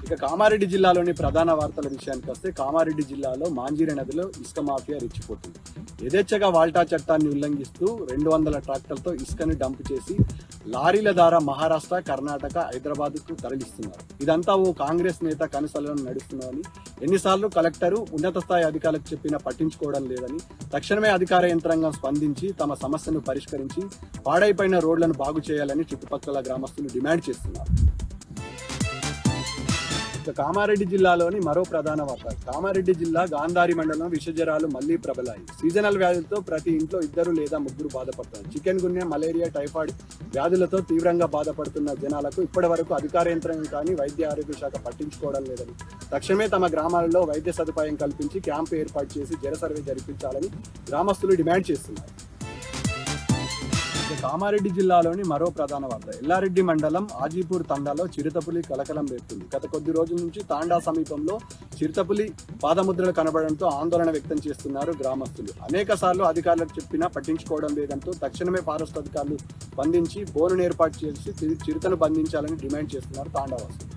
ఇక కామారెడ్డి జిల్లాలోని ప్రధాన వార్తల విషయానికి వస్తే, కామారెడ్డి జిల్లాలో మాంజీర నదిలో ఇసుక మాఫియా రెచ్చిపోతుంది. యథేచ్ఛగా వాల్టా చట్టాన్ని ఉల్లంఘిస్తూ 200 ట్రాక్టర్లతో ఇసుకని డంప్ చేసి లారీల ద్వారా మహారాష్ట్ర, కర్ణాటక, హైదరాబాద్కు తరలిస్తున్నారు. ఇదంతా ఓ కాంగ్రెస్ నేత కనుసలను నడుస్తున్నారని, ఎన్నిసార్లు కలెక్టరు, ఉన్నత స్థాయి అధికారులకు చెప్పినా పట్టించుకోవడం లేదని, తక్షణమే అధికార యంత్రాంగం స్పందించి తమ సమస్యను పరిష్కరించి పాడైపోయిన రోడ్లను బాగు చేయాలని చుట్టుపక్కల గ్రామస్తులు డిమాండ్ చేస్తున్నారు. కామారెడ్డి జిల్లాలోని మరో ప్రధాన వార్త. కామారెడ్డి జిల్లా గాంధారి మండలం విషజ్వరాలు మళ్లీ ప్రబలాయి. సీజనల్ వ్యాధులతో ప్రతి ఇంట్లో 2 లేదా 3 బాధపడుతున్నారు. చికెన్ గున్యా, మలేరియా, టైఫాయిడ్ వ్యాధులతో తీవ్రంగా బాధపడుతున్న జనాలకు ఇప్పటి వరకు అధికార యంత్రాంగం కానీ వైద్య ఆరోగ్య శాఖ పట్టించుకోవడం లేదని, తక్షణమే తమ గ్రామాలలో వైద్య సదుపాయం కల్పించి క్యాంపు ఏర్పాటు చేసి జన సర్వే జరిపించాలని గ్రామస్తులు డిమాండ్ చేస్తున్నారు. కామారెడ్డి జిల్లాలోని మరో ప్రధాన వార్త. ఎల్లారెడ్డి మండలం ఆజీపూర్ తండాలో చిరుతపులి కలకలం రేపుతుంది. గత కొద్ది రోజుల నుంచి తాండా సమీపంలో చిరుతపులి పాదముద్రలు కనబడంతో ఆందోళన వ్యక్తం చేస్తున్నారు గ్రామస్తులు. అనేక సార్లు అధికారులకు చెప్పినా పట్టించుకోవడం లేదంటూ తక్షణమే ఫారెస్ట్ అధికారులు స్పందించి బోనును ఏర్పాటు చేసి చిరుతను బంధించాలని డిమాండ్ చేస్తున్నారు తాండావాసులు.